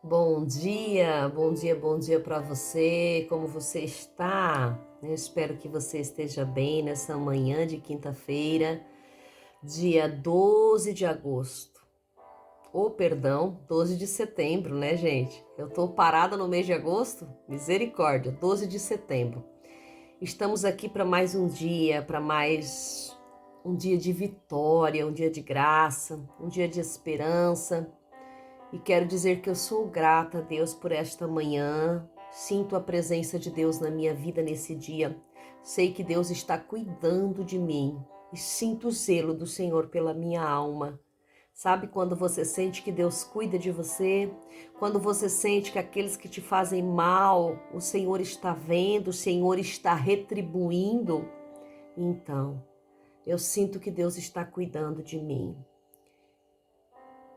Bom dia, bom dia, bom dia para você. Como você está? Eu espero que você esteja bem nessa manhã de quinta-feira, dia 12 de agosto. Ou, perdão, 12 de setembro, né, gente? Eu tô parada no mês de agosto? Misericórdia, 12 de setembro. Estamos aqui para mais um dia, para mais um dia de vitória, um dia de graça, um dia de esperança. E quero dizer que eu sou grata a Deus por esta manhã. Sinto a presença de Deus na minha vida nesse dia. Sei que Deus está cuidando de mim e sinto o zelo do Senhor pela minha alma. Sabe quando você sente que Deus cuida de você? Quando você sente que aqueles que te fazem mal, o Senhor está vendo, o Senhor está retribuindo? Então, eu sinto que Deus está cuidando de mim.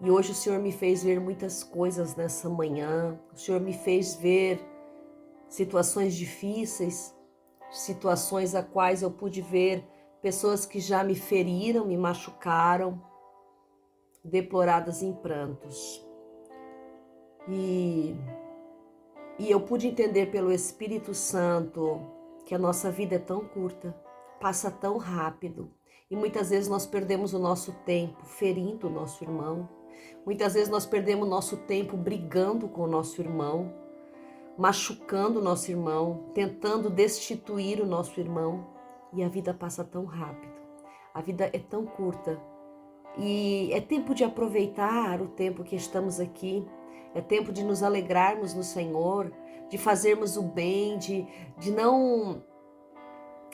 E hoje o Senhor me fez ver muitas coisas nessa manhã. O Senhor me fez ver situações difíceis, situações a quais eu pude ver pessoas que já me feriram, me machucaram, deploradas em prantos. E eu pude entender pelo Espírito Santo que a nossa vida é tão curta, passa tão rápido. E muitas vezes nós perdemos o nosso tempo ferindo o nosso irmão. Muitas vezes nós perdemos o nosso tempo brigando com o nosso irmão, machucando o nosso irmão, tentando destituir o nosso irmão. E a vida passa tão rápido. A vida é tão curta. E é tempo de aproveitar o tempo que estamos aqui. É tempo de nos alegrarmos no Senhor, de fazermos o bem, de não...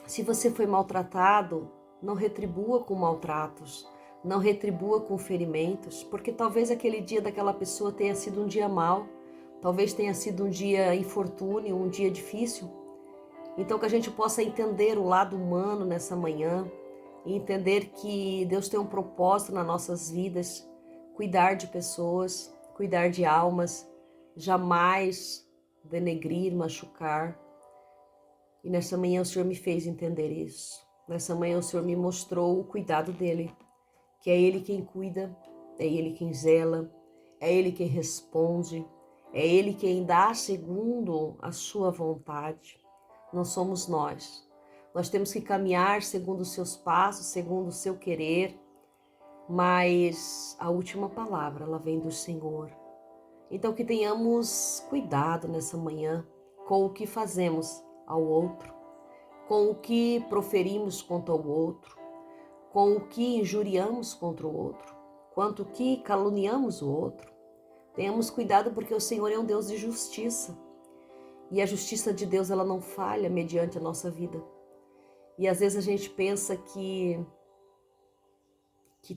Se você foi maltratado, não retribua com maltratos, não retribua com ferimentos, porque talvez aquele dia daquela pessoa tenha sido um dia mau, talvez tenha sido um dia infortúnio, um dia difícil. Então que a gente possa entender o lado humano nessa manhã e entender que Deus tem um propósito nas nossas vidas, cuidar de pessoas, cuidar de almas, jamais denegrir, machucar. E nessa manhã o Senhor me fez entender isso. Nessa manhã o Senhor me mostrou o cuidado dEle, que é Ele quem cuida, é Ele quem zela, é Ele quem responde, é Ele quem dá segundo a sua vontade. Não somos nós. Nós temos que caminhar segundo os seus passos, segundo o seu querer, mas a última palavra, ela vem do Senhor. Então que tenhamos cuidado nessa manhã com o que fazemos ao outro, com o que proferimos contra o outro, com o que injuriamos contra o outro, quanto que caluniamos o outro. Tenhamos cuidado porque o Senhor é um Deus de justiça. E a justiça de Deus, ela não falha mediante a nossa vida. E às vezes a gente pensa que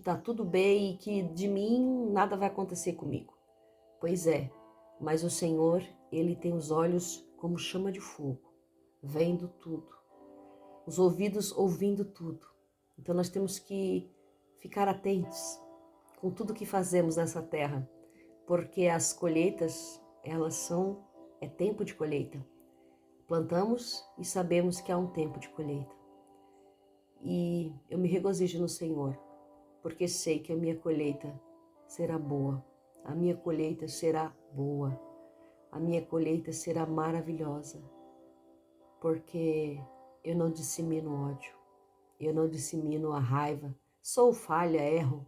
tá tudo bem e que de mim nada vai acontecer comigo. Pois é, mas o Senhor, Ele tem os olhos como chama de fogo, vendo tudo, os ouvidos ouvindo tudo. Então nós temos que ficar atentos com tudo que fazemos nessa terra, porque as colheitas, é tempo de colheita. Plantamos e sabemos que há um tempo de colheita. E eu me regozijo no Senhor, porque sei que a minha colheita será boa, a minha colheita será boa, a minha colheita será maravilhosa, porque eu não dissemino ódio, eu não dissemino a raiva, sou falha, erro,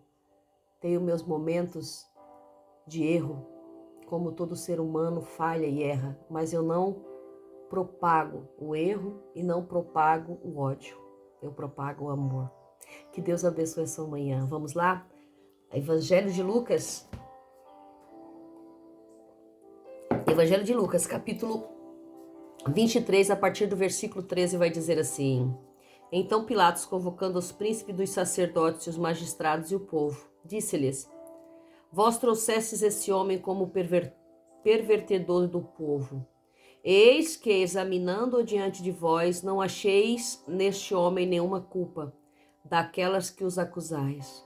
tenho meus momentos de erro, como todo ser humano falha e erra, mas eu não propago o erro e não propago o ódio, eu propago o amor. Que Deus abençoe a sua manhã. Vamos lá? Evangelho de Lucas, capítulo 23, a partir do versículo 13, vai dizer assim: Então Pilatos, convocando os príncipes dos sacerdotes, os magistrados e o povo, disse-lhes: Vós trouxestes esse homem como pervertedor do povo. Eis que, examinando-o diante de vós, não acheis neste homem nenhuma culpa daquelas que os acusais.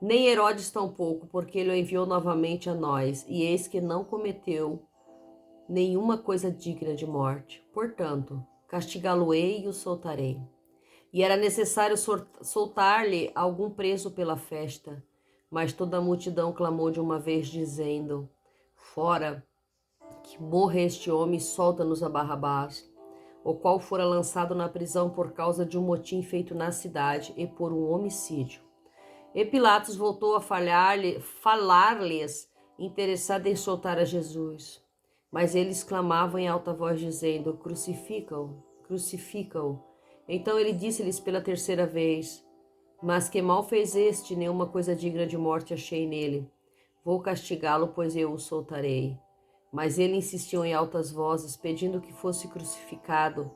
Nem Herodes tampouco, porque ele o enviou novamente a nós, e eis que não cometeu nenhuma coisa digna de morte. Portanto, castigá-lo-ei e o soltarei. E era necessário soltar-lhe algum preso pela festa. Mas toda a multidão clamou de uma vez, dizendo: Fora, Morra este homem e solta-nos a Barrabás, o qual fora lançado na prisão por causa de um motim feito na cidade e por um homicídio. E Pilatos voltou a falar-lhes, interessado em soltar a Jesus. Mas eles clamavam em alta voz, dizendo: Crucifica-o, crucifica-o. Então ele disse-lhes pela terceira vez: Mas que mal fez este? Nenhuma coisa digna de morte achei nele. Vou castigá-lo, pois eu o soltarei. Mas ele insistiu em altas vozes, pedindo que fosse crucificado.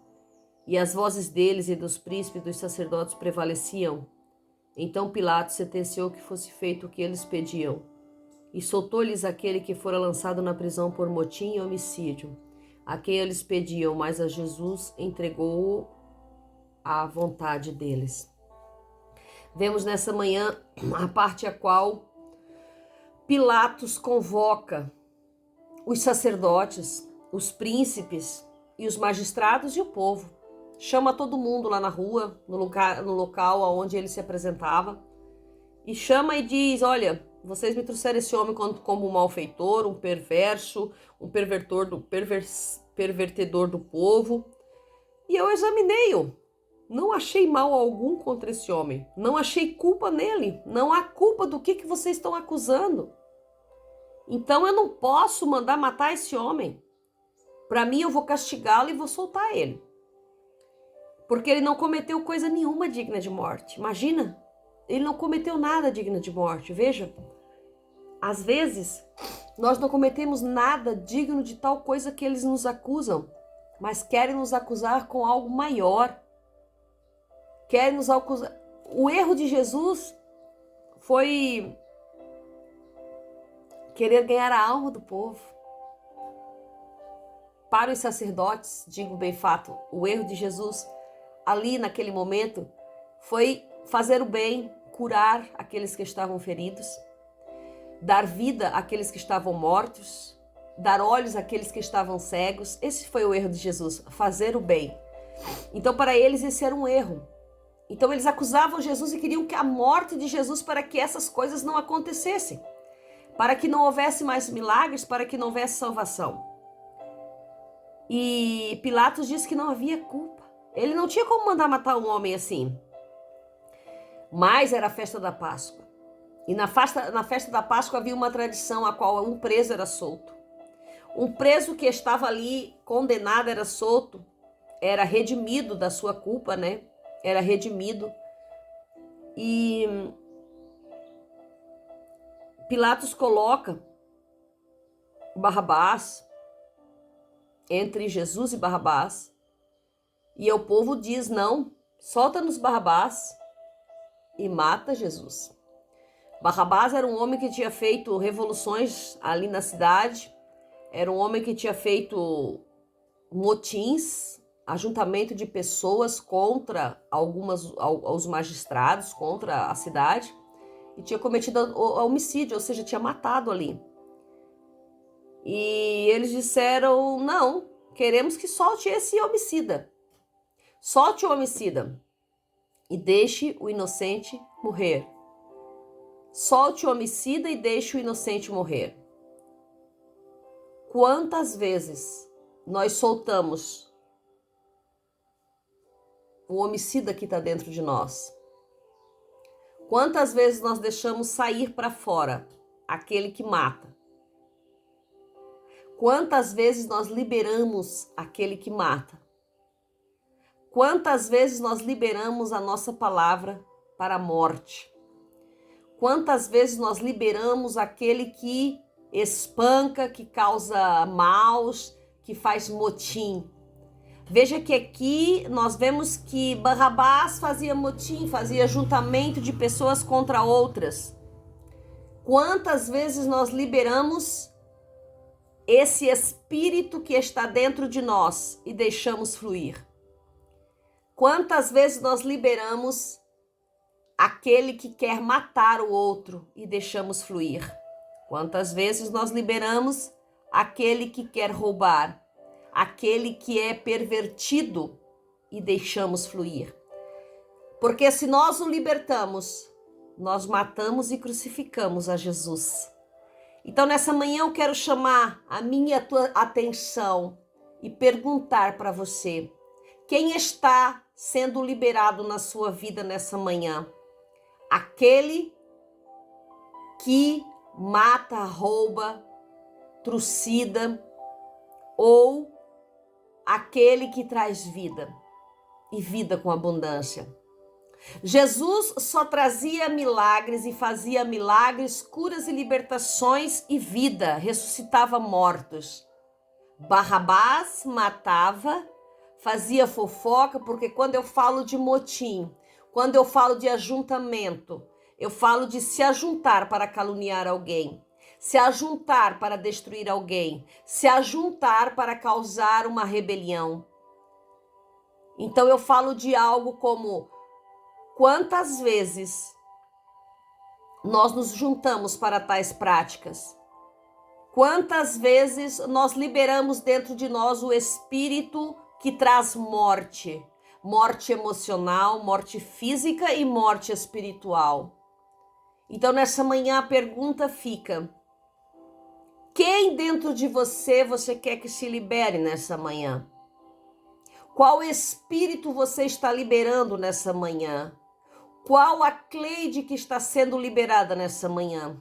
E as vozes deles e dos príncipes e dos sacerdotes prevaleciam. Então Pilatos sentenciou que fosse feito o que eles pediam, e soltou-lhes aquele que fora lançado na prisão por motim e homicídio, a quem eles pediam, mas a Jesus entregou-o à vontade deles. Vemos nessa manhã a parte a qual Pilatos convoca os sacerdotes, os príncipes e os magistrados e o povo. Chama todo mundo lá na rua, no local onde ele se apresentava, e chama e diz: olha, vocês me trouxeram esse homem como um malfeitor, um perverso, um pervertedor do povo, e eu examinei-o. Não achei mal algum contra esse homem, não achei culpa nele, não há culpa do que vocês estão acusando. Então eu não posso mandar matar esse homem. Para mim, eu vou castigá-lo e vou soltar ele. Porque ele não cometeu coisa nenhuma digna de morte. Imagina, ele não cometeu nada digno de morte. Veja, às vezes nós não cometemos nada digno de tal coisa que eles nos acusam, mas querem nos acusar com algo maior. Querem nos acusar. O erro de Jesus foi querer ganhar a alma do povo. Para os sacerdotes, digo bem fato, o erro de Jesus ali naquele momento foi fazer o bem, curar aqueles que estavam feridos, dar vida àqueles que estavam mortos, dar olhos àqueles que estavam cegos. Esse foi o erro de Jesus, fazer o bem. Então para eles esse era um erro. Então eles acusavam Jesus e queriam que a morte de Jesus para que essas coisas não acontecessem, para que não houvesse mais milagres, para que não houvesse salvação. E Pilatos disse que não havia culpa. Ele não tinha como mandar matar um homem assim. Mas era a festa da Páscoa. E na festa da Páscoa havia uma tradição a qual um preso era solto. Um preso que estava ali condenado era solto, era redimido da sua culpa, né? Era redimido. E Pilatos coloca Barrabás entre Jesus e Barrabás. E o povo diz: não, solta-nos Barrabás e mata Jesus. Barrabás era um homem que tinha feito revoluções ali na cidade, era um homem que tinha feito motins, ajuntamento de pessoas contra os magistrados, contra a cidade, e tinha cometido homicídio, ou seja, tinha matado ali. E eles disseram: não, queremos que solte esse homicida. Solte o homicida e deixe o inocente morrer. Solte o homicida e deixe o inocente morrer. Quantas vezes nós soltamos o homicida que está dentro de nós? Quantas vezes nós deixamos sair para fora aquele que mata? Quantas vezes nós liberamos aquele que mata? Quantas vezes nós liberamos a nossa palavra para a morte? Quantas vezes nós liberamos aquele que espanca, que causa maus, que faz motim? Veja que aqui nós vemos que Barrabás fazia motim, fazia juntamento de pessoas contra outras. Quantas vezes nós liberamos esse espírito que está dentro de nós e deixamos fluir? Quantas vezes nós liberamos aquele que quer matar o outro e deixamos fluir? Quantas vezes nós liberamos aquele que quer roubar, aquele que é pervertido e deixamos fluir? Porque se nós o libertamos, nós matamos e crucificamos a Jesus. Então, nessa manhã eu quero chamar a minha e a tua atenção e perguntar para você: quem está sendo liberado na sua vida nessa manhã? Aquele que mata, rouba, trucida, ou aquele que traz vida e vida com abundância? Jesus só trazia milagres e fazia milagres, curas e libertações e vida, ressuscitava mortos. Barrabás matava, fazia fofoca, porque quando eu falo de motim, quando eu falo de ajuntamento, eu falo de se ajuntar para caluniar alguém, se ajuntar para destruir alguém, se ajuntar para causar uma rebelião. Então eu falo de algo como: quantas vezes nós nos juntamos para tais práticas? Quantas vezes nós liberamos dentro de nós o espírito que traz morte? Morte emocional, morte física e morte espiritual. Então, nessa manhã a pergunta fica: quem dentro de você quer que se libere nessa manhã? Qual espírito você está liberando nessa manhã? Qual a Cleide que está sendo liberada nessa manhã?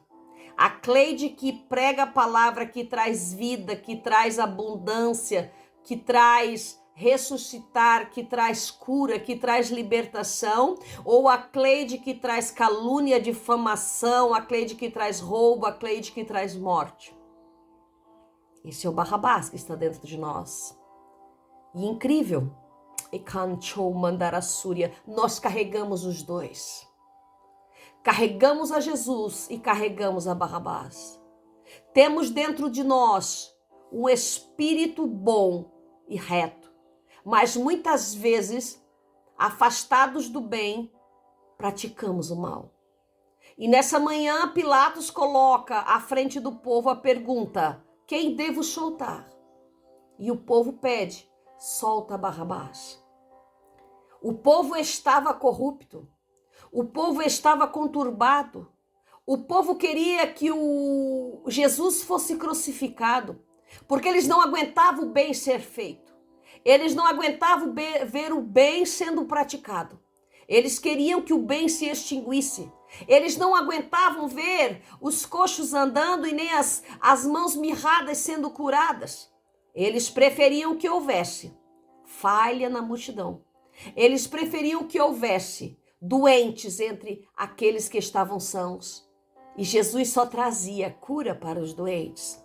A Cleide que prega a palavra, que traz vida, que traz abundância, que traz ressuscitar, que traz cura, que traz libertação? Ou a Cleide que traz calúnia, difamação, a Cleide que traz roubo, a Cleide que traz morte? Esse é o Barrabás que está dentro de nós. E incrível, nós carregamos os dois. Carregamos a Jesus e carregamos a Barrabás. Temos dentro de nós um espírito bom e reto, mas muitas vezes, afastados do bem, praticamos o mal. E nessa manhã, Pilatos coloca à frente do povo a pergunta: quem devo soltar? E o povo pede: solta Barrabás. O povo estava corrupto. O povo estava conturbado. O povo queria que o Jesus fosse crucificado, porque eles não aguentavam o bem ser feito. Eles não aguentavam ver o bem sendo praticado. Eles queriam que o bem se extinguisse. Eles não aguentavam ver os coxos andando e nem as mãos mirradas sendo curadas. Eles preferiam que houvesse falha na multidão. Eles preferiam que houvesse doentes entre aqueles que estavam sãos. E Jesus só trazia cura para os doentes.